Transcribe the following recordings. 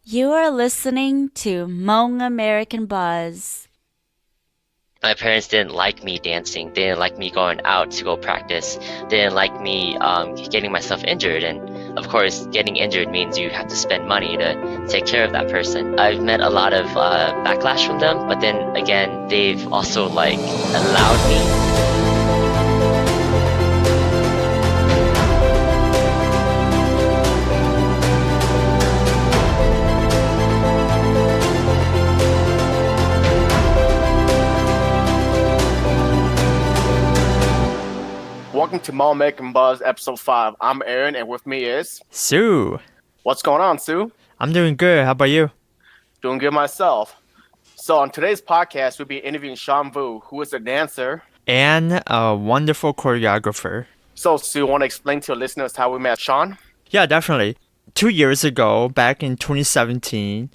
You are listening to Hmong American Buzz. My parents didn't like me dancing. They didn't like me going out to go practice. They didn't like me getting myself injured. And of course, getting injured means you have to spend money to take care of that person. I've met a lot of backlash from them, but then again, they've also allowed me. Welcome to Mall Making Buzz episode 5. I'm Aaron, and with me is Sue, what's going on, Sue? I'm doing good. How about you? Doing good myself. So on today's podcast, we'll be interviewing Shawn Vue, who is a dancer. And a wonderful choreographer. So Sue, want to explain to your listeners how we met Shawn? Yeah, definitely. 2 years ago, back in 2017,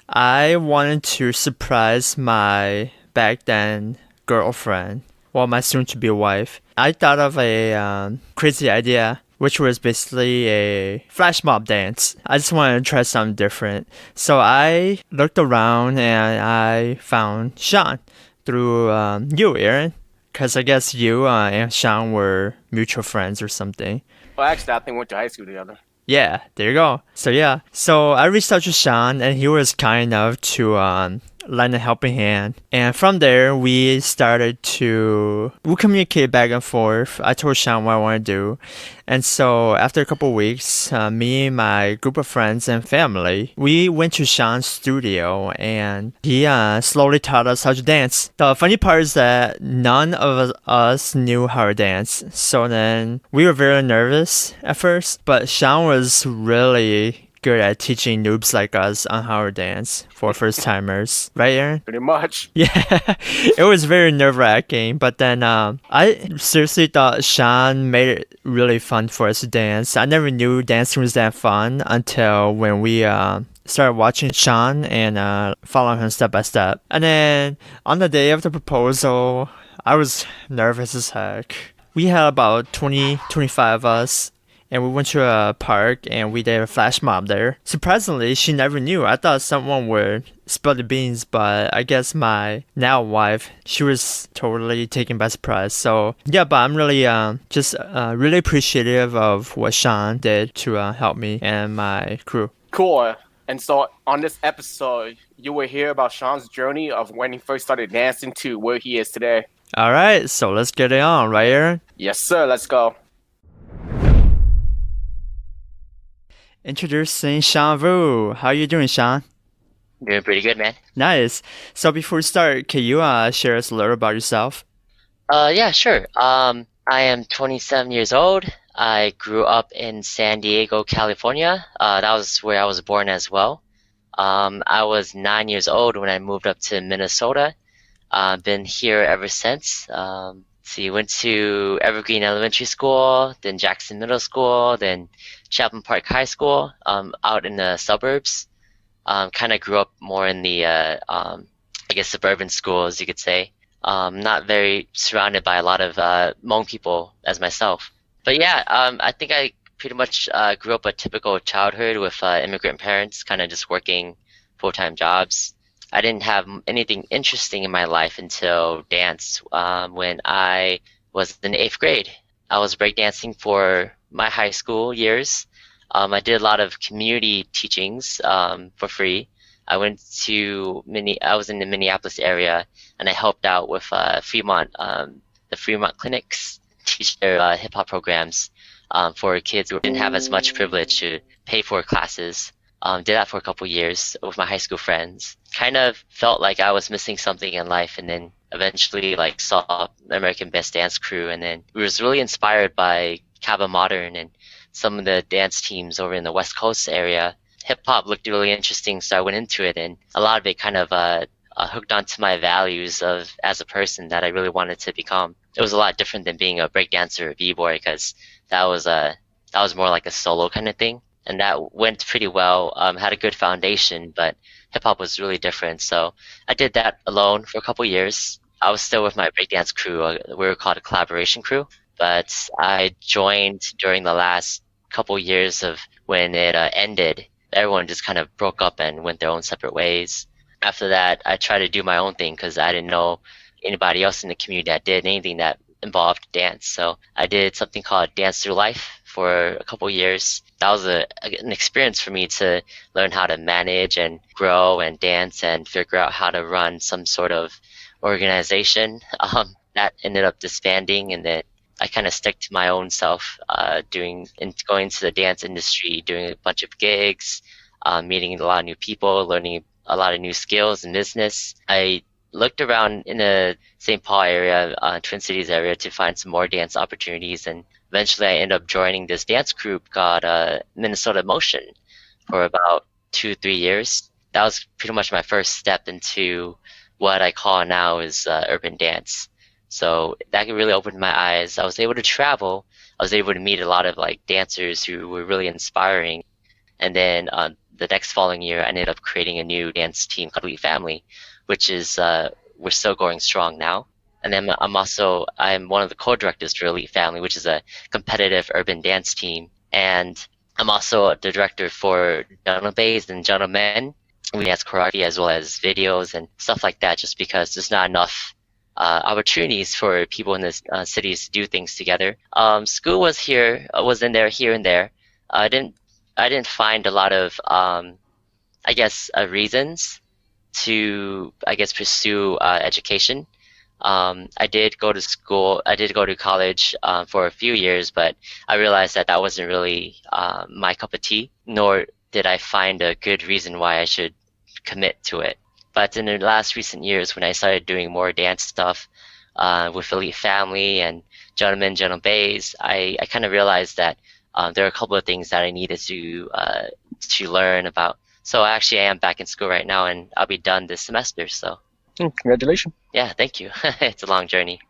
I wanted to surprise my back then girlfriend, well, my soon-to-be wife. I thought of a crazy idea, which was basically a flash mob dance. I just wanted to try something different. So I looked around and I found Shawn through you, Aaron. Because I guess you and Shawn were mutual friends or something. Well, actually, I think we went to high school together. Yeah, there you go. So I reached out to Shawn, and he was kind enough to lend a helping hand. And from there, we communicate back and forth. I told Shawn what I want to do. And so after a couple weeks, me and my group of friends and family, we went to Shawn's studio, and he slowly taught us how to dance. The funny part is that none of us knew how to dance. So then we were very nervous at first, but Shawn was really good at teaching noobs like us on how to dance for first timers. Right, Aaron? Pretty much. Yeah, it was very nerve-wracking, but then I seriously thought Shawn made it really fun for us to dance. I never knew dancing was that fun until when we started watching Shawn and following him step by step. And then on the day of the proposal, I was nervous as heck. We had about 25 of us, and we went to a park and we did a flash mob there. Surprisingly, she never knew. I thought someone would spill the beans, but I guess my now wife, she was totally taken by surprise. So yeah, but I'm really really appreciative of what Shawn did to help me and my crew. Cool. And so on this episode, you will hear about Shawn's journey of when he first started dancing to where he is today. All right, so let's get it on, right, Aaron? Yes, sir. Let's go. Introducing Shawn Vue. How you doing, Shawn? Doing pretty good, man. Nice. So before we start, can you share us a little about yourself? Yeah, sure. I am 27 years old. I grew up in San Diego, California. That was where I was born as well. I was 9 years old when I moved up to Minnesota. Been here ever since. Went to Evergreen Elementary School, then Jackson Middle School, then Chapman Park High School, out in the suburbs. Kind of grew up more in the, suburban schools, you could say. Not very surrounded by a lot of Hmong people as myself. But yeah, I think I pretty much grew up a typical childhood with immigrant parents, kind of just working full-time jobs. I didn't have anything interesting in my life until dance when I was in 8th grade. I was breakdancing for my high school years. I did a lot of community teachings for free. I was in the Minneapolis area, and I helped out with the Fremont clinics, teach their hip hop programs for kids who didn't have as much privilege to pay for classes. Did that for a couple years with my high school friends. Kind of felt like I was missing something in life, and then eventually saw American Best Dance Crew, and then was really inspired by Cabo Modern and some of the dance teams over in the West Coast area. Hip hop looked really interesting, so I went into it, and a lot of it kind of hooked onto my values of as a person that I really wanted to become. It was a lot different than being a breakdancer or b-boy, because that was more like a solo kind of thing. And that went pretty well, had a good foundation, but hip-hop was really different. So I did that alone for a couple years. I was still with my breakdance crew. We were called a collaboration crew, but I joined during the last couple years of when it ended. everyone just kind of broke up and went their own separate ways. After that, I tried to do my own thing because I didn't know anybody else in the community that did anything that involved dance. So I did something called Dance Through Life for a couple years. That was an experience for me to learn how to manage and grow and dance and figure out how to run some sort of organization. That ended up disbanding, and then I kind of stuck to my own self, doing and going to the dance industry, doing a bunch of gigs, meeting a lot of new people, learning a lot of new skills in business. I looked around in the St. Paul area, Twin Cities area, to find some more dance opportunities, and eventually I ended up joining this dance group called Minnesota Motion for about 2, 3 years. That was pretty much my first step into what I call now is urban dance. So that really opened my eyes. I was able to travel. I was able to meet a lot of like dancers who were really inspiring. And then the next following year, I ended up creating a new dance team called Elite Family, which is we're still going strong now. And then I'm one of the co-directors for Elite Family, which is a competitive urban dance team. And I'm also the director for Gentlebays and Gentlemen. We dance choreography as well as videos and stuff like that, just because there's not enough opportunities for people in the cities to do things together. School was in there here and there. I didn't find a lot of reasons to pursue education. I did go to school. I did go to college for a few years, but I realized that wasn't really my cup of tea. Nor did I find a good reason why I should commit to it. But in the last recent years, when I started doing more dance stuff with Elite Family and Gentlemen Bays, I kind of realized that there are a couple of things that I needed to learn about. So actually, I am back in school right now, and I'll be done this semester. So Congratulations. yeah, thank you. It's a long journey.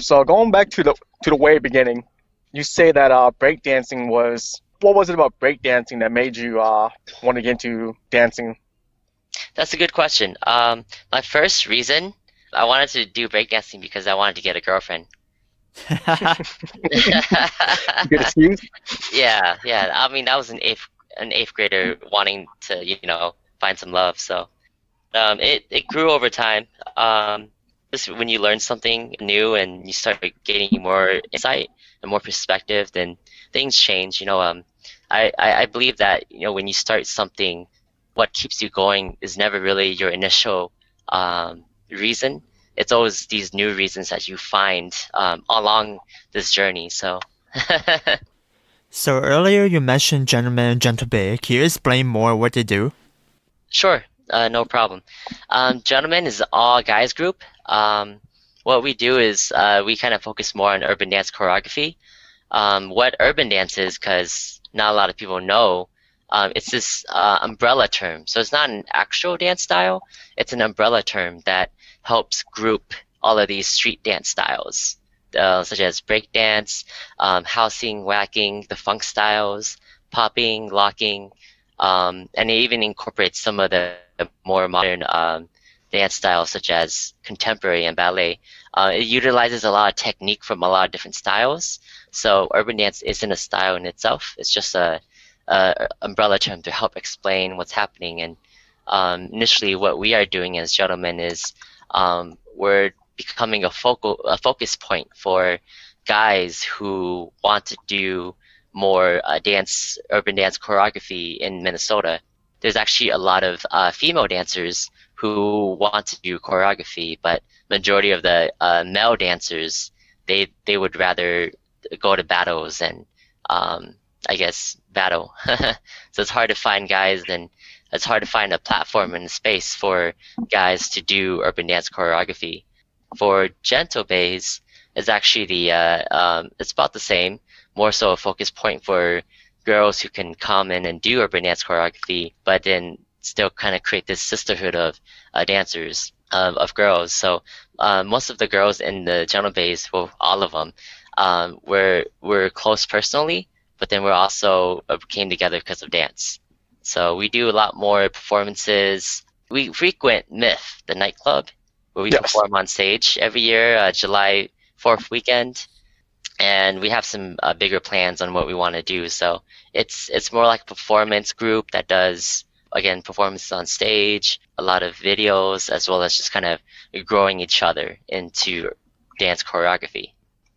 So going back to the way beginning, you say that breakdancing was. What was it about breakdancing that made you want to get into dancing? That's a good question. My first reason, I wanted to do breakdancing because I wanted to get a girlfriend. Good excuse. Yeah. I mean, that was an eighth grader wanting to, find some love. So it grew over time. Just when you learn something new and you start gaining more insight and more perspective, then things change. I believe that when you start something, what keeps you going is never really your initial reason. It's always these new reasons that you find along this journey. So. So earlier you mentioned Gentleman and Gentlebay. Can you explain more what they do? Sure, no problem. Gentlemen is an all guys group. What we do is we kind of focus more on urban dance choreography. What urban dance is, because not a lot of people know, it's this umbrella term. So it's not an actual dance style. It's an umbrella term that helps group all of these street dance styles, such as breakdance, housing, whacking, the funk styles, popping, locking, and it even incorporates some of the more modern dance styles, such as contemporary and ballet. It utilizes a lot of technique from a lot of different styles. So urban dance isn't a style in itself. It's just a umbrella term to help explain what's happening. And initially, what we are doing as gentlemen is we're becoming a focus point for guys who want to do more urban dance choreography in Minnesota. There's actually a lot of female dancers who want to do choreography, but majority of the male dancers, they would rather go to battles and battle. So it's hard to find guys, and it's hard to find a platform and a space for guys to do urban dance choreography. For Gentle Bays, it's actually it's about the same, more so a focus point for girls who can come in and do urban dance choreography, but then still kind of create this sisterhood of dancers, of girls. So most of the girls in the Gentle Bays, well, all of them, we're close personally, but then we're also came together because of dance. So we do a lot more performances. We frequent Myth, the nightclub, where we perform on stage every year, July 4th weekend. and we have some bigger plans on what we want to do. So it's more like a performance group that does, again, performances on stage, a lot of videos, as well as just kind of growing each other into dance choreography.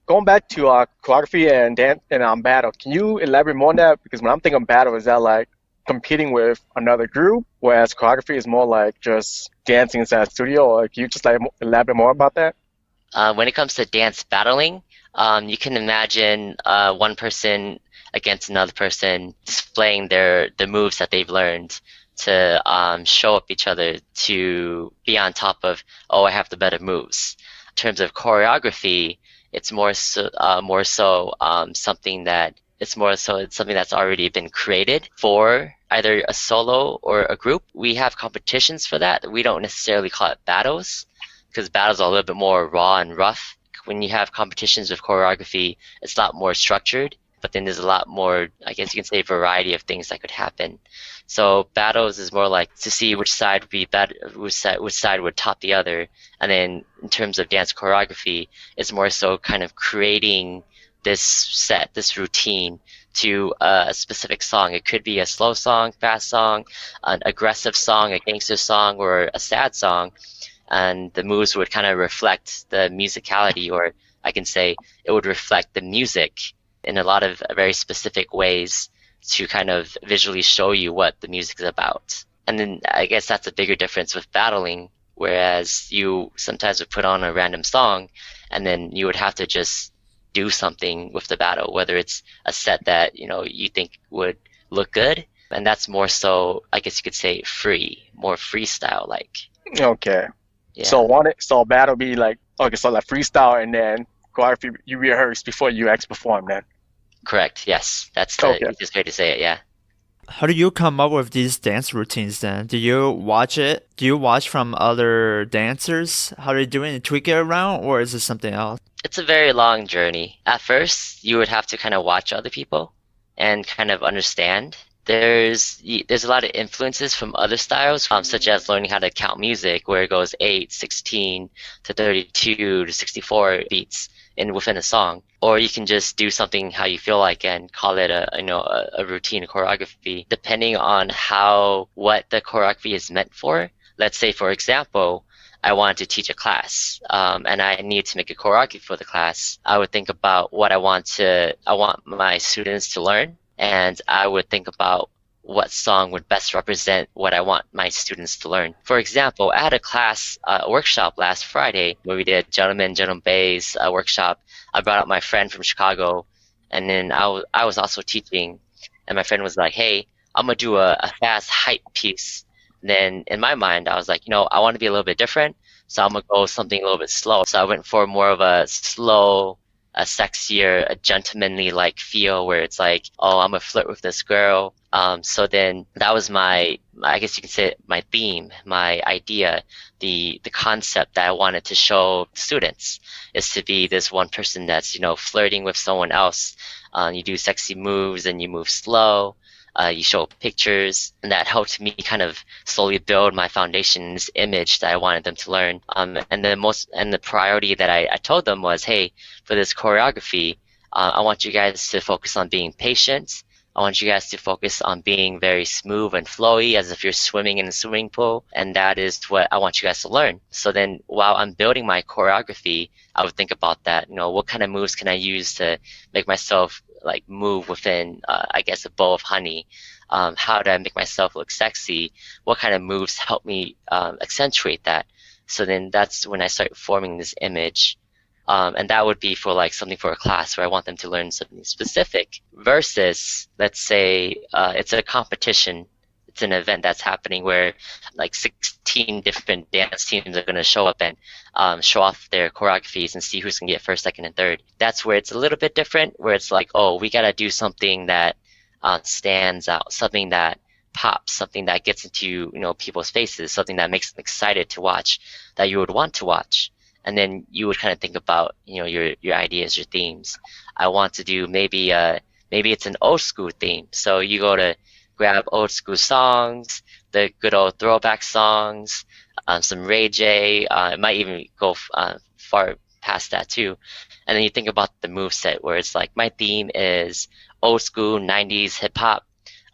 Going back to choreography and dance and battle, can you elaborate more on that? Because when I'm thinking battle, is that like competing with another group, whereas choreography is more like just dancing inside a studio? Or can you just like elaborate more about that? When it comes to dance battling, you can imagine one person against another person displaying the moves that they've learned to show up each other to be on top of, oh, I have the better moves. In terms of choreography, it's something that's already been created for either a solo or a group. We have competitions for that. We don't necessarily call it battles, because battles are a little bit more raw and rough. When you have competitions with choreography, it's a lot more structured, but then there's a lot more, I guess you can say, variety of things that could happen. So battles is more like to see which side would be better, which side would top the other. And then in terms of dance choreography, it's more so kind of creating this routine to a specific song. It could be a slow song, fast song, an aggressive song, a gangster song, or a sad song. And the moves would kind of reflect the musicality, or I can say it would reflect the music in a lot of very specific ways to kind of visually show you what the music is about. And then I guess that's a bigger difference with battling, whereas you sometimes would put on a random song and then you would have to just do something with the battle, whether it's a set that you think would look good, and that's more so, I guess you could say, more freestyle like. Okay. Yeah. So battle be like, okay, so like freestyle, and then choreography you rehearse before you actually perform then. Correct. Yes, that's the easiest way to say it. Yeah. How do you come up with these dance routines then? Do you watch it? Do you watch from other dancers? How they do it and tweak it around, or is it something else? It's a very long journey. At first, you would have to kind of watch other people and kind of understand. There's a lot of influences from other styles, such as learning how to count music, where it goes 8, 16 to 32 to 64 beats within a song. Or you can just do something how you feel like and call it a routine choreography, depending on what the choreography is meant for. Let's say, for example, I wanted to teach a class, and I need to make a choreography for the class. I would think about what I want my students to learn, and I would think about what song would best represent what I want my students to learn. For example, I had a workshop last Friday where we did Gentleman Bass workshop. I brought out my friend from Chicago, and then I was also teaching, and my friend was like, hey, I'm going to do a fast hype piece. And then in my mind, I was like, I want to be a little bit different, so I'm going to go something a little bit slow. So I went for more of a slow, a sexier, a gentlemanly like feel, where it's like, oh, I'm gonna flirt with this girl. So then that was I guess you can say my theme, my idea, the concept that I wanted to show students is to be this one person that's flirting with someone else. You do sexy moves and you move slow. You show pictures, and that helped me kind of slowly build my foundation in this image that I wanted them to learn. And the priority that I told them was, hey, for this choreography, I want you guys to focus on being patient. I want you guys to focus on being very smooth and flowy, as if you're swimming in a swimming pool, and that is what I want you guys to learn. So then while I'm building my choreography, I would think about that, what kind of moves can I use to make myself like move within, I guess, a bowl of honey. How do I make myself look sexy? What kind of moves help me accentuate that? So then that's when I start forming this image. And that would be for like something for a class where I want them to learn something specific, versus, let's say, it's a competition. It's an event that's happening where like 16 different dance teams are going to show up and show off their choreographies and see who's going to get first, second, and third. That's where it's a little bit different, where it's like, oh, we got to do something that stands out, something that pops, something that gets into people's faces, something that makes them excited to watch, that you would want to watch. And then you would kind of think about your ideas, your themes. I want to do maybe it's an old school theme, so you go to grab old school songs, the good old throwback songs, some Ray J. It might even go far past that too. And then you think about the move set where it's like my theme is old school 90s hip hop.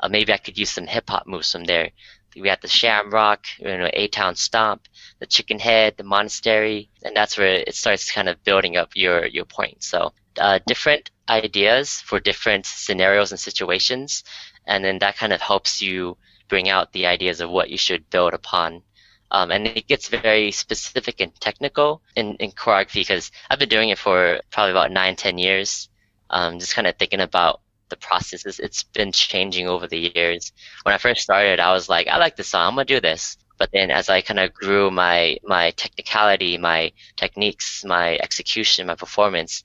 Maybe I could use some hip hop moves from there. We had the Shamrock, A-Town Stomp, the Chicken Head, the Monastery, and that's where it starts kind of building up your point. So different ideas for different scenarios and situations, and then that kind of helps you bring out the ideas of what you should build upon. And it gets very specific and technical in choreography because I've been doing it for probably about 9-10 years. Just kind of thinking about the processes. It's been changing over the years. When I first started, I was like, I like this song, I'm gonna do this. But then as I kind of grew my technicality, my techniques, my execution, my performance,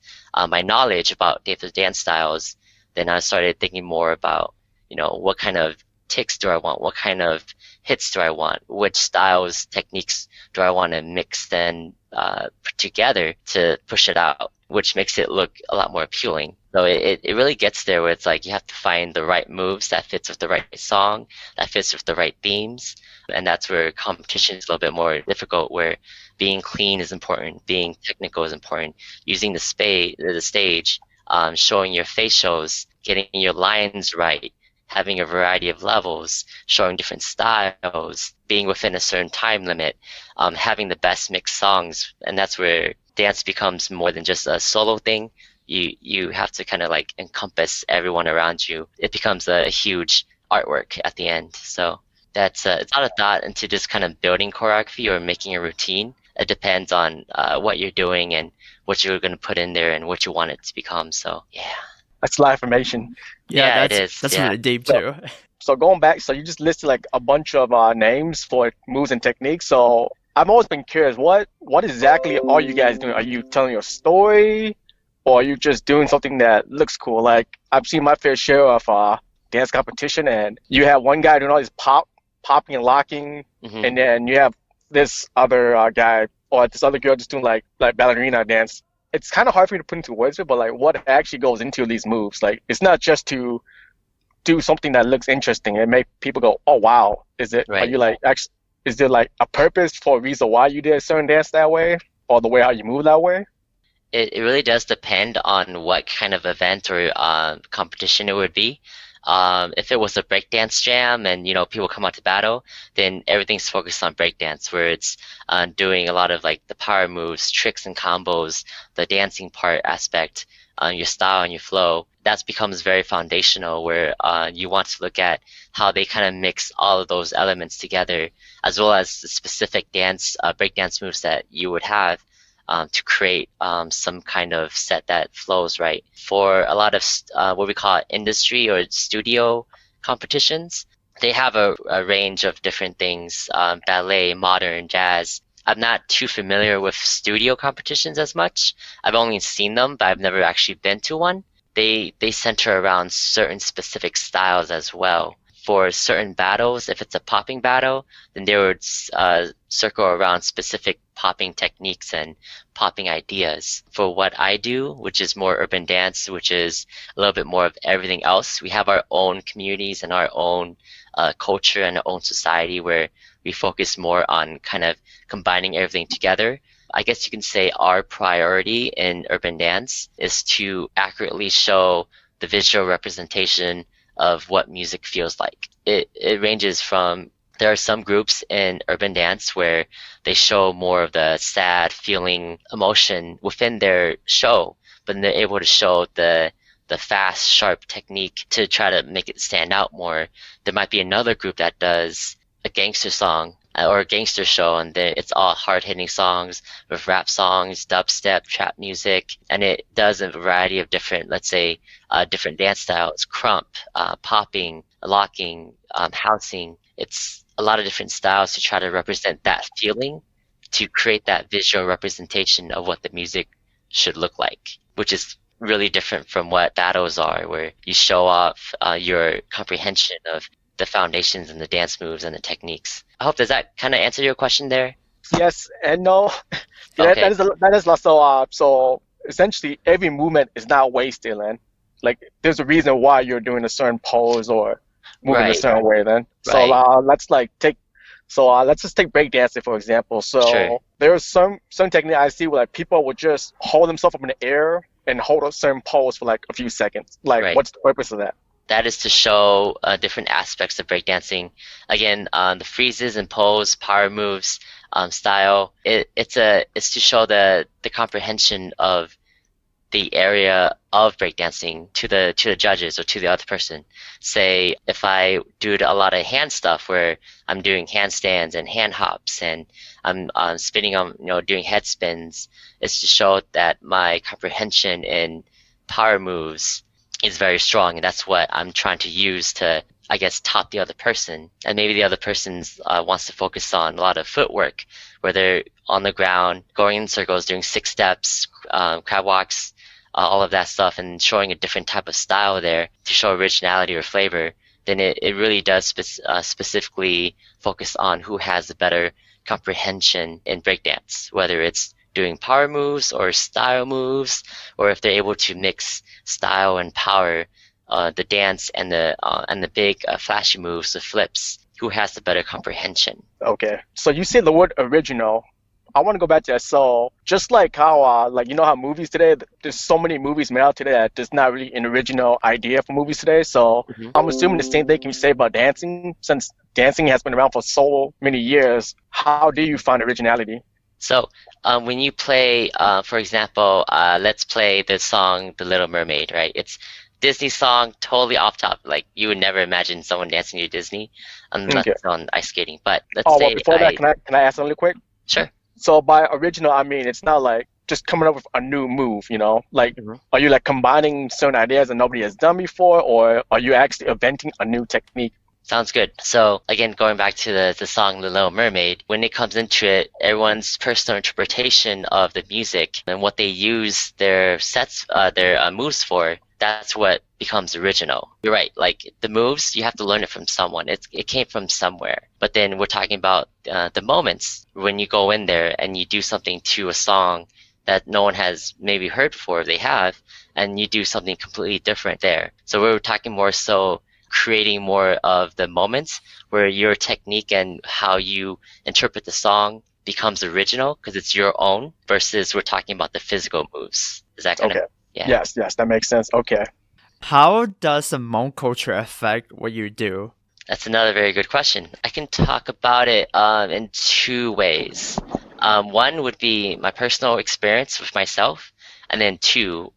my knowledge about different dance styles, then I started thinking more about, what kind of ticks do I want? What kind of hits do I want? Which styles, techniques do I want to mix and put together to push it out, which makes it look a lot more appealing. So it really gets there where it's like you have to find the right moves that fits with the right song, that fits with the right themes. And that's where competition is a little bit more difficult, where being clean is important, being technical is important, using the stage, showing your facials, getting your lines right, having a variety of levels, showing different styles, being within a certain time limit, having the best mixed songs. And that's where dance becomes more than just a solo thing. You have to kind of like encompass everyone around you. It becomes a huge artwork at the end. So that's it's not a thought into just kind of building choreography or making a routine. It depends on what you're doing and what you're going to put in there and what you want it to become. So yeah. That's a lot of information. Yeah, it is. That's yeah. really deep too. So going back, so you just listed like a bunch of names for moves and techniques. So I've always been curious, what exactly are you guys doing? Are you telling your story, or are you just doing something that looks cool? Like I've seen my fair share of dance competition, and you have one guy doing all this popping and locking, and then you have this other guy or this other girl just doing like ballerina dance. It's kind of hard for me to put into words, but like what actually goes into these moves? Like it's not just to do something that looks interesting and make people go, oh wow. Is it? Right. Are you like actually? Is there like a purpose for a reason why you did a certain dance that way, or the way how you move that way? It really does depend on what kind of event or competition it would be. If it was a breakdance jam and people come out to battle, then everything's focused on breakdance, where it's doing a lot of like the power moves, tricks and combos, the dancing part aspect, your style and your flow. That becomes very foundational, where you want to look at how they kind of mix all of those elements together, as well as the specific dance, breakdance moves that you would have to create some kind of set that flows right. For a lot of what we call industry or studio competitions, they have a range of different things, ballet, modern, jazz. I'm not too familiar with studio competitions as much. I've only seen them, but I've never actually been to one. They center around certain specific styles as well. For certain battles, if it's a popping battle, then they would circle around specific popping techniques and popping ideas. For what I do, which is more urban dance, which is a little bit more of everything else, we have our own communities and our own culture and our own society where we focus more on kind of combining everything together. I guess you can say our priority in urban dance is to accurately show the visual representation of what music feels like. It ranges from, there are some groups in urban dance where they show more of the sad feeling emotion within their show, but they're able to show the fast, sharp technique to try to make it stand out more. There might be another group that does a gangster song or a gangster show, and it's all hard-hitting songs with rap songs, dubstep, trap music, and it does a variety of different, let's say, different dance styles, crump, popping, locking, housing. It's a lot of different styles to try to represent that feeling, to create that visual representation of what the music should look like, which is really different from what battles are, where you show off your comprehension of the foundations and the dance moves and the techniques. I hope, does that kind of answer your question there? Yes and no. Okay. That is also so essentially every movement is not wasted, then. Like there's a reason why you're doing a certain pose or moving a certain way then. So Right. let's like take So let's just take breakdancing for example. So Sure. there's some technique I see where like people would just hold themselves up in the air and hold a certain pose for like a few seconds. Like, Right. what's the purpose of that? That is to show different aspects of breakdancing. Again, the freezes and pose, power moves, style. It's to show the comprehension of the area of breakdancing to the judges or to the other person. Say if I do a lot of hand stuff where I'm doing handstands and hand hops and I'm spinning on doing head spins, it's to show that my comprehension in power moves is very strong, and that's what I'm trying to use to, I guess, top the other person. And maybe the other person wants to focus on a lot of footwork, where they're on the ground, going in circles, doing 6 steps, crab walks, all of that stuff, and showing a different type of style there to show originality or flavor. Then it really does specifically focus on who has a better comprehension in breakdance, whether it's doing power moves or style moves, or if they're able to mix style and power, the dance and the big flashy moves, the flips, who has the better comprehension. Okay. So you say the word original. I want to go back to that. So just like how, like, you know how movies today, there's so many movies made out today that there's not really an original idea for movies today. So I'm assuming the same thing can be said about dancing. Since dancing has been around for so many years, how do you find originality? So when you play, for example, let's play the song The Little Mermaid, right? It's Disney song, totally off top. Like you would never imagine someone dancing to Disney unless Okay. it's on ice skating. But let's Oh, say well, before that, can I ask something really quick? Sure. So by original, I mean it's not like just coming up with a new move, you know? Like, are you like combining certain ideas that nobody has done before, or are you actually inventing a new technique? Sounds good. So again, going back to the song The Little Mermaid, when it comes into it, everyone's personal interpretation of the music and what they use their moves for, that's what becomes original. You're right. Like the moves, you have to learn it from someone. It came from somewhere. But then we're talking about the moments when you go in there and you do something to a song that no one has maybe heard before, if they have, and you do something completely different there. So we're talking more so creating more of the moments where your technique and how you interpret the song becomes original because it's your own, versus we're talking about the physical moves. Is that kind Okay. of, yeah. Yes, that makes sense. Okay. How does the Hmong culture affect what you do? That's another very good question. I can talk about it in 2 ways. One would be my personal experience with myself, and then 2,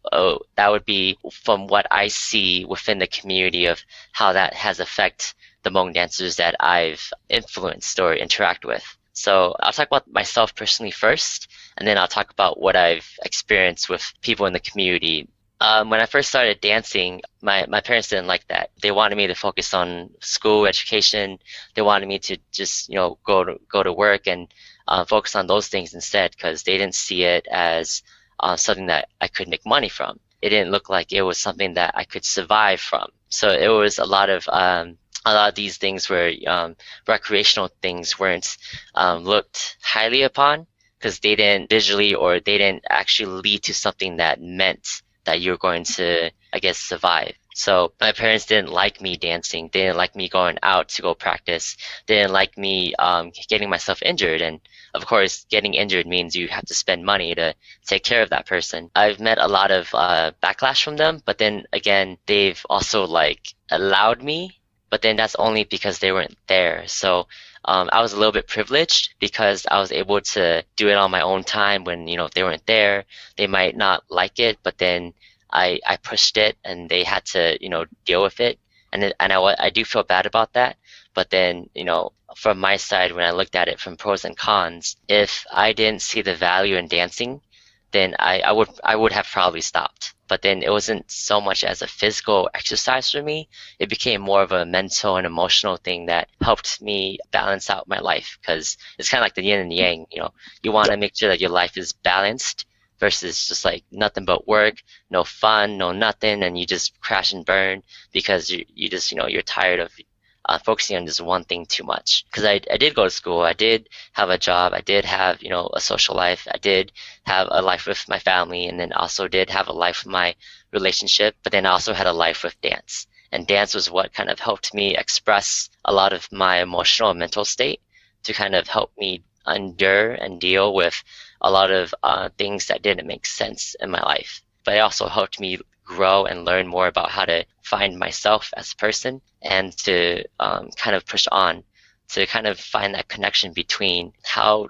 that would be from what I see within the community of how that has affected the Hmong dancers that I've influenced or interact with. So I'll talk about myself personally first, and then I'll talk about what I've experienced with people in the community. When I first started dancing, my parents didn't like that. They wanted me to focus on school education. They wanted me to just go to work and focus on those things instead, because they didn't see it as something that I could make money from. It didn't look like it was something that I could survive from. So it was a lot of these things where recreational things weren't looked highly upon, because they didn't visually, or they didn't actually lead to something that meant that you're going to, I guess, survive. So my parents didn't like me dancing. They didn't like me going out to go practice. They didn't like me getting myself injured. And of course, getting injured means you have to spend money to take care of that person. I've met a lot of backlash from them, but then again, they've also allowed me, but then that's only because they weren't there. So I was a little bit privileged because I was able to do it on my own time when, they weren't there. They might not like it, but then I pushed it and they had to, deal with it. And I do feel bad about that. But then, from my side, when I looked at it from pros and cons, if I didn't see the value in dancing, then I would have probably stopped. But then it wasn't so much as a physical exercise for me. It became more of a mental and emotional thing that helped me balance out my life, because it's kind of like the yin and the yang. You want to make sure that your life is balanced versus just nothing but work, no fun, no nothing, and you just crash and burn because you just you're tired of focusing on just one thing too much. Because I did go to school, I did have a job, I did have a social life, I did have a life with my family, and then also did have a life with my relationship, but then I also had a life with dance. And dance was what kind of helped me express a lot of my emotional and mental state to kind of help me endure and deal with a lot of things that didn't make sense in my life. But it also helped me grow and learn more about how to find myself as a person and to kind of push on to kind of find that connection between how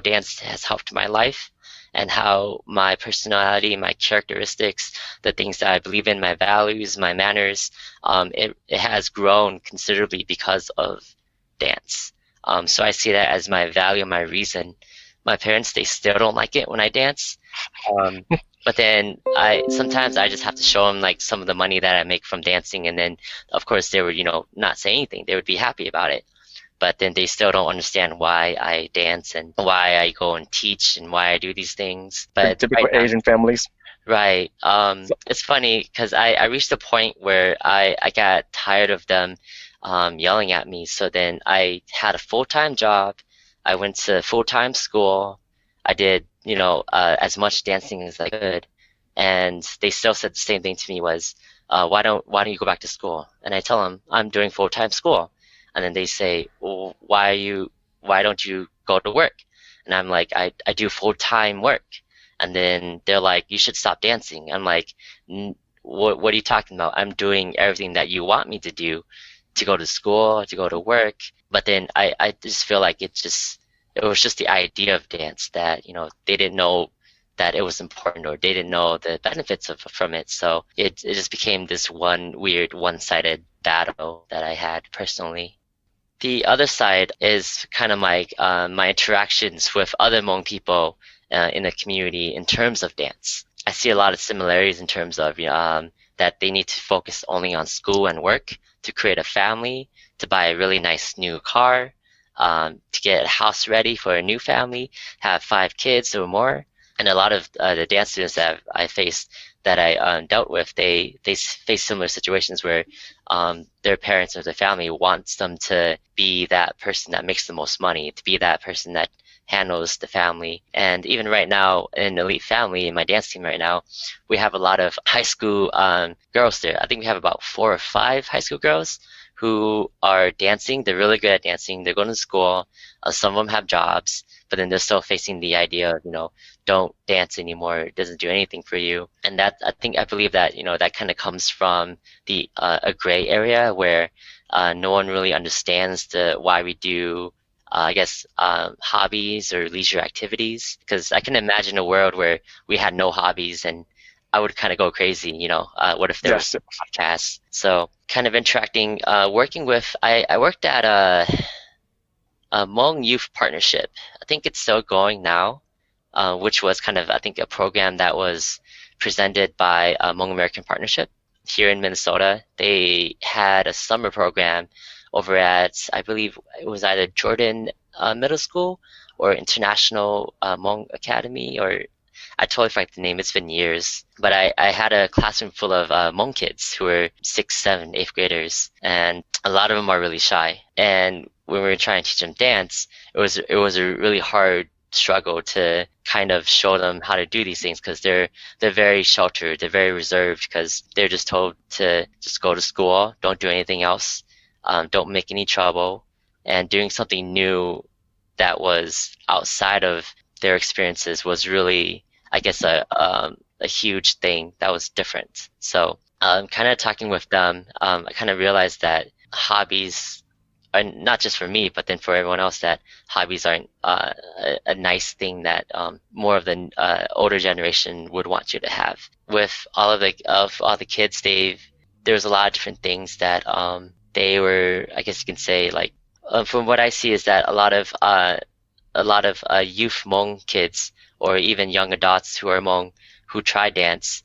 dance has helped my life and how my personality, my characteristics, the things that I believe in, my values, my manners, it has grown considerably because of dance. So I see that as my value, my reason. My parents, they still don't like it when I dance. Um, but then sometimes I just have to show them like some of the money that I make from dancing, and then of course they would, not say anything. They would be happy about it. But then they still don't understand why I dance and why I go and teach and why I do these things. But Typical right now, Asian families. right. So, It's funny because I reached a point where I got tired of them yelling at me. So then I had a full-time job. I went to full-time school. I did, as much dancing as I could. And they still said the same thing to me was, why don't you go back to school? And I tell them I'm doing full-time school. And then they say, well, why don't you go to work? And I'm like, I do full-time work. And then they're like, you should stop dancing. I'm like, what are you talking about? I'm doing everything that you want me to do, to go to school, to go to work. But then I just feel like it was just the idea of dance that, they didn't know that it was important, or they didn't know the benefits from it. So it just became this one weird one-sided battle that I had personally. The other side is kind of my interactions with other Hmong people in the community in terms of dance. I see a lot of similarities in terms of that they need to focus only on school and work, to create a family, to buy a really nice new car, to get a house ready for a new family, have 5 kids or more. And a lot of the dance students that I faced, that I dealt with, they face similar situations where their parents or their family wants them to be that person that makes the most money, to be that person that handles the family. And even right now in Elite Family, in my dance team right now, we have a lot of high school girls there. I think we have about 4 or 5 high school girls who are dancing. They're really good at dancing. They're going to school. Some of them have jobs, but then they're still facing the idea of, don't dance anymore. It doesn't do anything for you. And that, I believe that, that kind of comes from a gray area where no one really understands why we do, hobbies or leisure activities. Because I can imagine a world where we had no hobbies, and I would kind of go crazy, what if there was a podcast? So kind of interacting, working with, I worked at a Hmong Youth Partnership. I think it's still going now, which was kind of, I think, a program that was presented by Hmong American Partnership here in Minnesota. They had a summer program over at, I believe it was either Jordan Middle School or International Hmong Academy, or I totally forgot the name. It's been years. But I had a classroom full of Hmong kids who were 6th, 7th, 8th graders, and a lot of them are really shy. And when we were trying to teach them dance, it was a really hard struggle to kind of show them how to do these things, because they're very sheltered, they're very reserved, because they're just told to just go to school, don't do anything else, don't make any trouble, and doing something new that was outside of their experiences was really, I guess, a huge thing that was different. So kind of talking with them, I kind of realized that hobbies are not just for me, but then for everyone else, that hobbies aren't a nice thing that more of the older generation would want you to have. With all the kids, there's a lot of different things that they were, I guess you can say, like from what I see is that a lot of youth Hmong kids, or even young adults who are Hmong who try dance,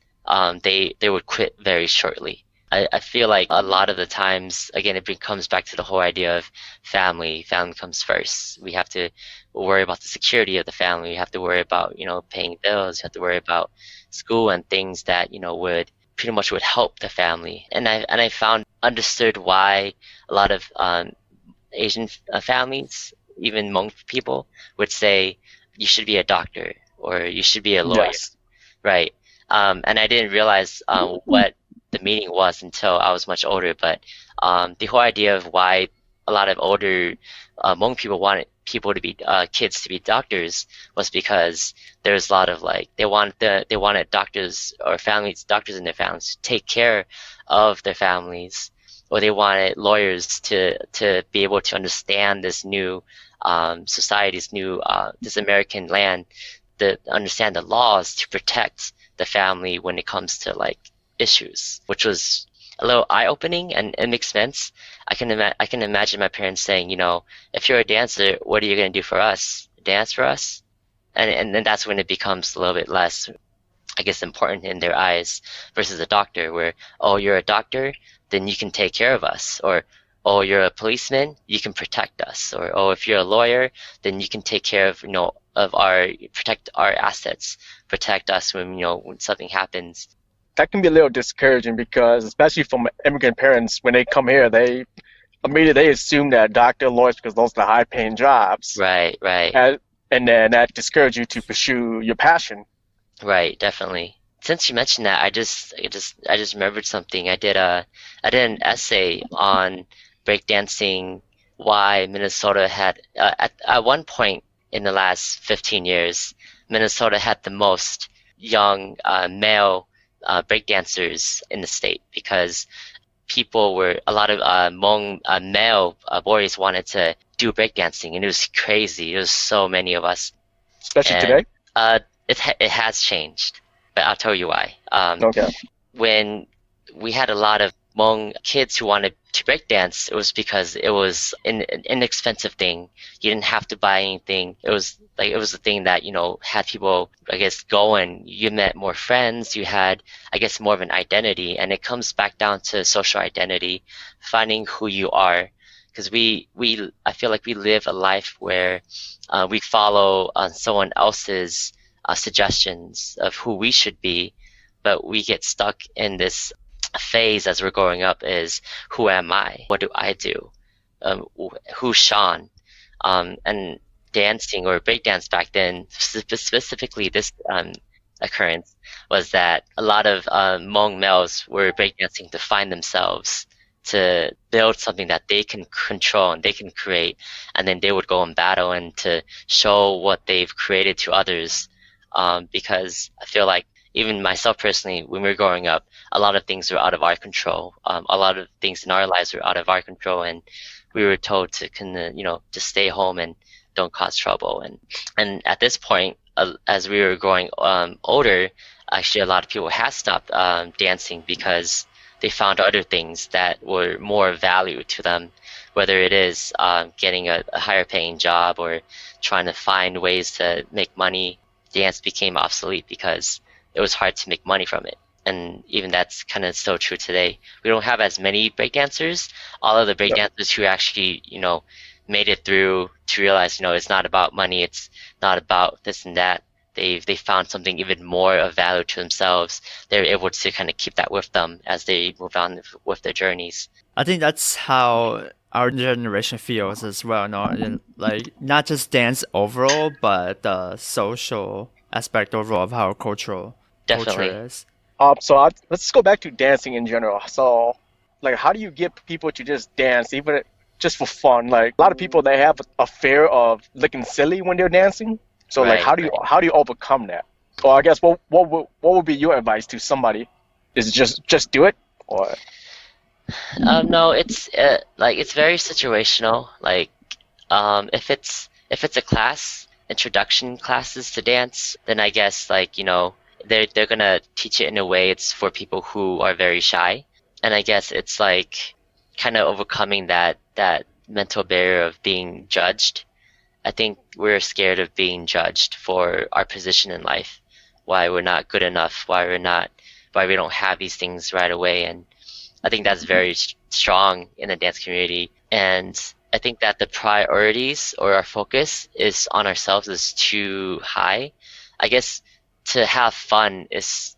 they would quit very shortly. I feel like a lot of the times, again, it comes back to the whole idea of family. Family comes first. We have to worry about the security of the family. We have to worry about, paying bills. We have to worry about school and things that, would pretty much would help the family. And I understood why a lot of Asian families, even Hmong people, would say you should be a doctor or you should be a lawyer, yes. right? And I didn't realize what the meaning was until I was much older. But the whole idea of why a lot of older Hmong people wanted people to be kids to be doctors was because there's a lot of like they wanted doctors or doctors in their families to take care of their families, or they wanted lawyers to be able to understand this new society, this American land, to understand the laws to protect the family when it comes to like issues, which was a little eye-opening, and it makes sense. I can imagine my parents saying, if you're a dancer, what are you going to do for us? Dance for us? And then that's when it becomes a little bit less, I guess, important in their eyes versus a doctor, where, oh, you're a doctor, then you can take care of us, or oh, you're a policeman, you can protect us, or oh, if you're a lawyer, then you can take care of protect our assets, protect us when something happens. That can be a little discouraging because, especially from immigrant parents, when they come here, they immediately assume that doctor, lawyers, because those are the high-paying jobs. Right. And then that discourages you to pursue your passion. Right, definitely. Since you mentioned that, I just remembered something. I did an essay on breakdancing, why Minnesota had at one point in the last 15 years, Minnesota had the most young male breakdancers in the state, because a lot of Hmong male boys wanted to do breakdancing, and it was crazy. There was so many of us. Especially And today? it has changed, but I'll tell you why. Okay. When we had a lot of Hmong kids who wanted to breakdance, it was because it was an inexpensive thing. You didn't have to buy anything. It was a thing that, had people, I guess, going. You met more friends. You had, I guess, more of an identity. And it comes back down to social identity, finding who you are. Because I feel like we live a life where we follow someone else's suggestions of who we should be, but we get stuck in this phase as we're growing up is, who am I? What do I do? Who's Shawn? And dancing or breakdance back then, specifically this occurrence, was that a lot of Hmong males were breakdancing to find themselves, to build something that they can control and they can create, and then they would go and battle and to show what they've created to others. Because I feel like, even myself personally, when we were growing up, a lot of things were out of our control. A lot of things in our lives were out of our control, and we were told to to stay home and don't cause trouble. And at this point, as we were growing older, actually a lot of people had stopped dancing because they found other things that were more value to them, whether it is getting a higher paying job or trying to find ways to make money. Dance became obsolete because it was hard to make money from it. And even that's kind of still true today. We don't have as many breakdancers. All of the breakdancers who actually, made it through to realize, it's not about money, it's not about this and that. They found something even more of value to themselves. They're able to kind of keep that with them as they move on with their journeys. I think that's how our generation feels as well, like not just dance overall, but the social aspect overall of how culture is. Let's go back to dancing in general. So, like, how do you get people to just dance, even just for fun? Like, a lot of people, they have a fear of looking silly when they're dancing. So, like, how do you overcome that? Or I guess what would be your advice to somebody? Is it just do it, or? No, it's very situational. Like, if it's a class, introduction classes to dance, then I guess they're gonna teach it in a way it's for people who are very shy, and I guess it's like kind of overcoming that mental barrier of being judged. I think we're scared of being judged for our position in life, why we're not good enough, why we don't have these things right away, and I think that's very strong in the dance community. And I think that the priorities or our focus is on ourselves is too high. I guess to have fun is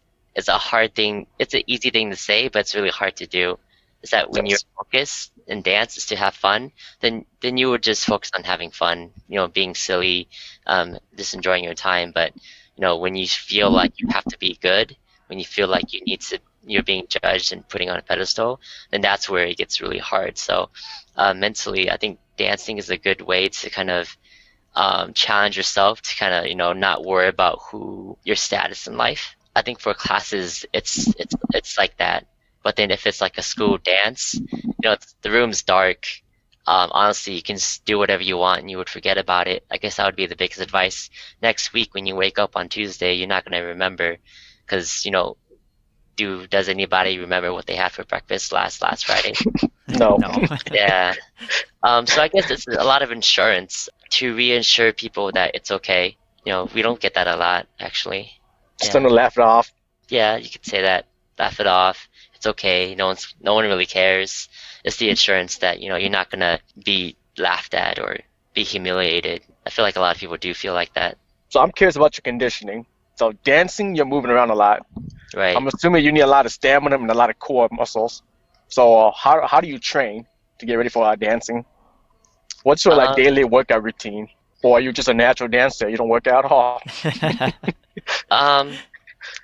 a hard thing. It's an easy thing to say, but it's really hard to do. Is that when your focus in dance is to have fun, then you would just focus on having fun, being silly, just enjoying your time. But when you feel like you have to be good, when you feel like you need to you're being judged and putting on a pedestal, then that's where it gets really hard. So mentally, I think dancing is a good way to kind of challenge yourself to kind of, not worry about who your status in life. I think for classes, it's like that. But then if it's like a school dance, the room's dark. Honestly, you can just do whatever you want and you would forget about it. I guess that would be the biggest advice. Next week, when you wake up on Tuesday, you're not going to remember because, does anybody remember what they had for breakfast last Friday? No. No. Yeah. So I guess it's a lot of insurance to reassure people that it's okay. We don't get that a lot, actually. Just to laugh it off. Yeah, you could say that. Laugh it off. It's okay. No one really cares. It's the assurance that, you're not gonna be laughed at or be humiliated. I feel like a lot of people do feel like that. So I'm curious about your conditioning. So dancing, you're moving around a lot. Right. I'm assuming you need a lot of stamina and a lot of core muscles. So how do you train to get ready for dancing? What's your daily workout routine? Or are you just a natural dancer? You don't work out at all?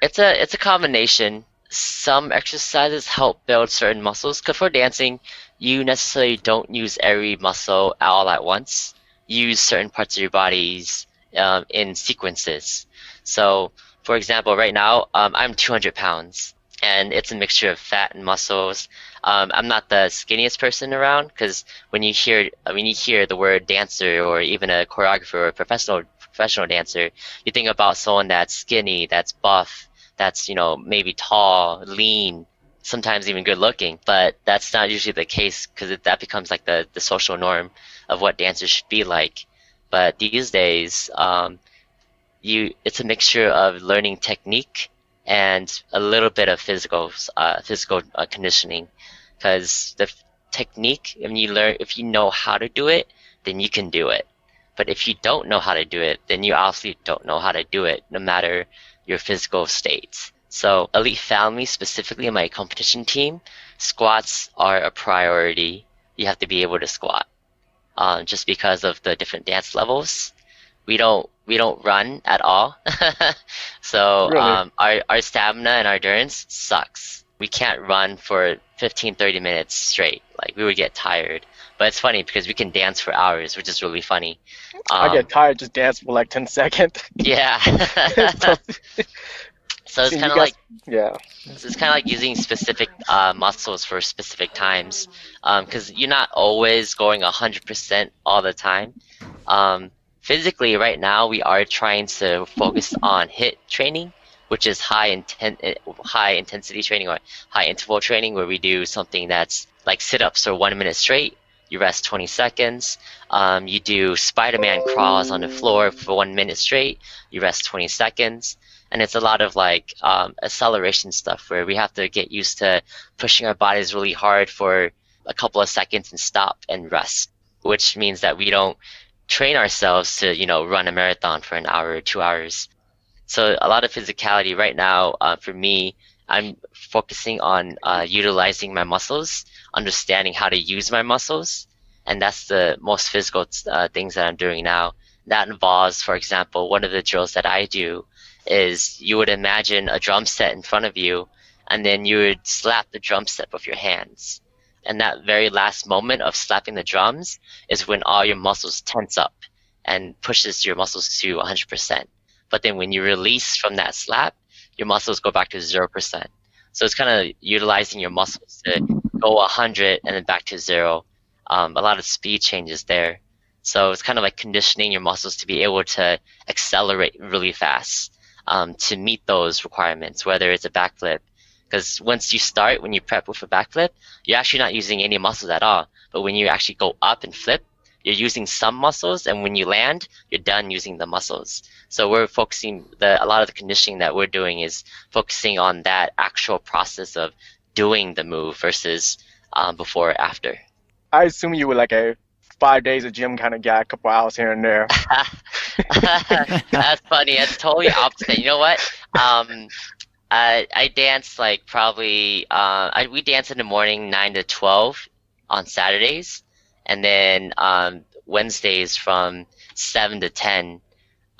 It's a combination. Some exercises help build certain muscles. Because for dancing, you necessarily don't use every muscle all at once. You use certain parts of your bodies in sequences. So, for example, right now, I'm 200 pounds, and it's a mixture of fat and muscles. I'm not the skinniest person around because when you hear the word dancer or even a choreographer or a professional dancer, you think about someone that's skinny, that's buff, that's maybe tall, lean, sometimes even good looking. But that's not usually the case because that becomes like the social norm of what dancers should be like. But these days, it's a mixture of learning technique and a little bit of physical conditioning, because the technique, if you know how to do it, then you can do it. But if you don't know how to do it, then you obviously don't know how to do it, no matter your physical state. So Elite Family, specifically in my competition team, squats are a priority. You have to be able to squat, just because of the different dance levels. We don't run at all. So Really? our stamina and our endurance sucks. We can't run for 15-30 minutes straight. Like, we would get tired. But it's funny because we can dance for hours, which is really funny. I get tired just dancing for like 10 seconds. Yeah. So it's See, kind of you guys- like Yeah. So it's kind of like using specific muscles for specific times, because you're not always going 100% all the time. Physically, right now, we are trying to focus on HIIT training, which is high intensity training or high interval training, where we do something that's like sit-ups for 1 minute straight. You rest 20 seconds. You do Spider-Man crawls on the floor for 1 minute straight. You rest 20 seconds. And it's a lot of like acceleration stuff where we have to get used to pushing our bodies really hard for a couple of seconds and stop and rest, which means that we don't train ourselves to, run a marathon for an hour or 2 hours. So a lot of physicality right now, for me, I'm focusing on utilizing my muscles, understanding how to use my muscles, and that's the most physical things that I'm doing now. That involves, for example, one of the drills that I do is you would imagine a drum set in front of you, and then you would slap the drum set with your hands. And that very last moment of slapping the drums is when all your muscles tense up and pushes your muscles to 100%. But then when you release from that slap, your muscles go back to 0%. So it's kind of utilizing your muscles to go 100 and then back to 0. A lot of speed changes there. So it's kind of like conditioning your muscles to be able to accelerate really fast, to meet those requirements, whether it's a backflip. Because once you start, when you prep with a backflip, you're actually not using any muscles at all. But when you actually go up and flip, you're using some muscles, and when you land, you're done using the muscles. So we're focusing, a lot of the conditioning that we're doing is focusing on that actual process of doing the move versus before or after. I assume you were like a 5 days of gym kind of guy, a couple hours here and there. That's funny. It's totally opposite. You know what? I dance like probably we dance in the morning 9 to 12 on Saturdays, and then Wednesdays from 7 to 10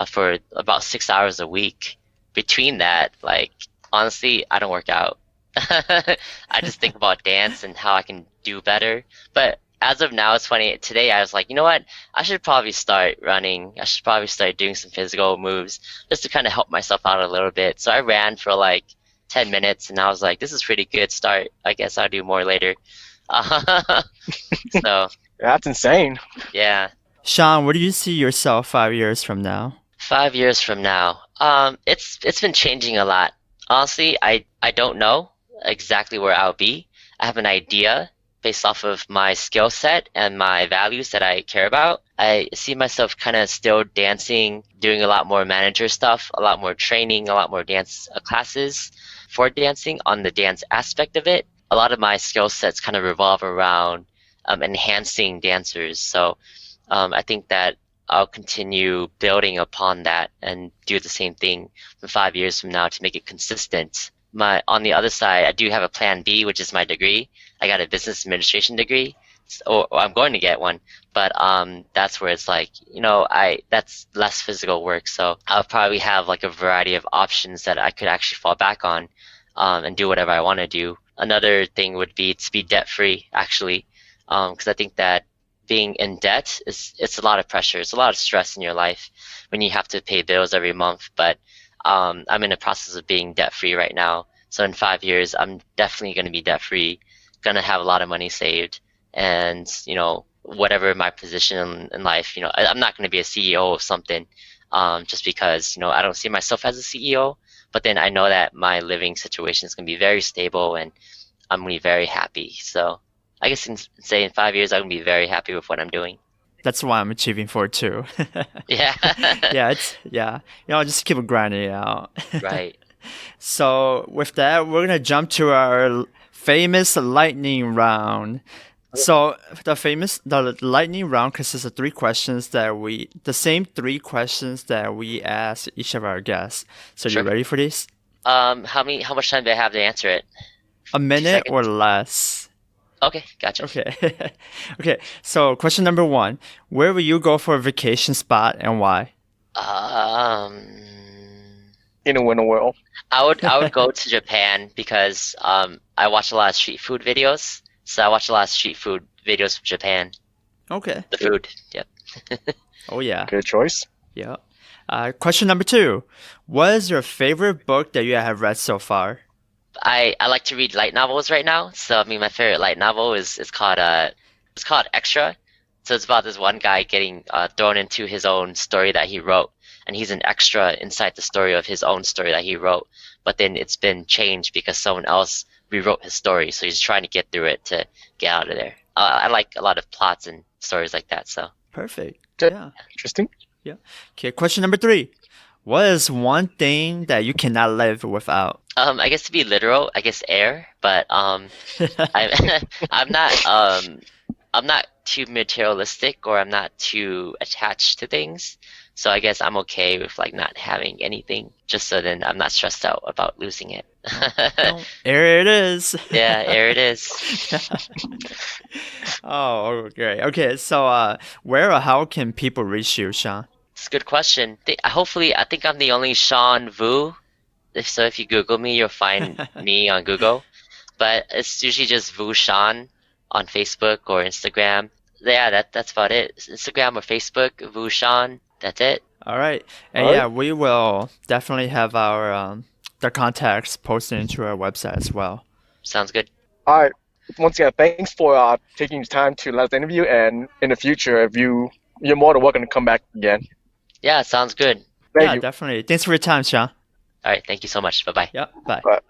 for about 6 hours a week. Between that, like, honestly, I don't work out. I just think about dance and how I can do better. But as of now, it's funny. Today I was like, you know what? I should probably start running. I should probably start doing some physical moves just to kind of help myself out a little bit. So I ran for like 10 minutes and I was like, this is pretty good start. I guess I'll do more later. So That's insane. yeah. Shawn, where do you see yourself 5 years from now? 5 years from now, it's been changing a lot. Honestly, I don't know exactly where I'll be. I have an idea based off of my skill set and my values that I care about. I see myself kind of still dancing, doing a lot more manager stuff, a lot more training, a lot more dance classes for dancing on the dance aspect of it. A lot of my skill sets kind of revolve around enhancing dancers. So I think that I'll continue building upon that and do the same thing for 5 years from now to make it consistent. On the other side, I do have a plan B, which is my degree. I got a business administration degree, or I'm going to get one, but that's where it's like, that's less physical work. So I'll probably have like a variety of options that I could actually fall back on and do whatever I want to do. Another thing would be to be debt free, actually, because I think that being in debt it's a lot of pressure. It's a lot of stress in your life when you have to pay bills every month. But I'm in the process of being debt free right now. So in 5 years, I'm definitely going to be debt free, going to have a lot of money saved, and whatever my position in life, I'm not going to be a CEO of something just because I don't see myself as a CEO. But then I know that my living situation is going to be very stable and I'm going to be very happy. So I guess in 5 years, I'm going to be very happy with what I'm doing. That's what I'm achieving for too. Yeah. Just keep grinding it out. Right. So with that, we're gonna jump to our famous lightning round. So the lightning round consists of the same three questions that we ask each of our guests. So Sure. you ready for this? How much time do I have to answer it? A minute or seconds. less. Okay, gotcha. Okay. Okay. So question number 1: where will you go for a vacation spot and why? In a winter world. I would go to Japan because I watch a lot of street food videos. So I watch a lot of street food videos from Japan. Okay. The food, yep. Oh yeah. Good choice. Yeah. Question number 2: what is your favorite book that you have read so far? I like to read light novels right now. So I mean, my favorite light novel is called Extra. So it's about this one guy getting thrown into his own story that he wrote, and he's an extra inside the story of his own story that he wrote. But then it's been changed because someone else rewrote his story. So he's trying to get through it to get out of there. I like a lot of plots and stories like that. So Perfect. Good. Yeah. Interesting. Okay. Question number 3: what is one thing that you cannot live without? I guess to be literal, I guess air. But I'm I'm not too materialistic, or I'm not too attached to things. So I guess I'm okay with like not having anything, just so then I'm not stressed out about losing it. Here it is. Yeah, air it is. Oh, great. Okay, so where or how can people reach you, Shawn? It's a good question. I think I'm the only Shawn Vue. If you Google me, you'll find me on Google. But it's usually just Vue Shawn on Facebook or Instagram. Yeah, that's about it. Instagram or Facebook, Vue Shawn. That's it. All right. And All right. yeah, we will definitely have our the contacts posted into our website as well. Sounds good. All right. Once again, thanks for taking the time to let us interview. And in the future, if you're more than welcome to come back again. Yeah, sounds good. Thank Yeah, you. definitely. Thanks for your time, Shawn. All right, thank you so much. Bye-bye. Yeah, bye. Bye.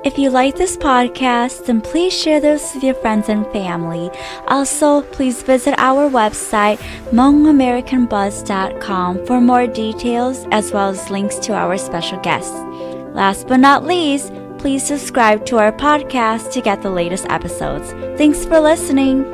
If you like this podcast, then please share this with your friends and family. Also, please visit our website, hmongamericanbuzz.com, for more details as well as links to our special guests. Last but not least, please subscribe to our podcast to get the latest episodes. Thanks for listening.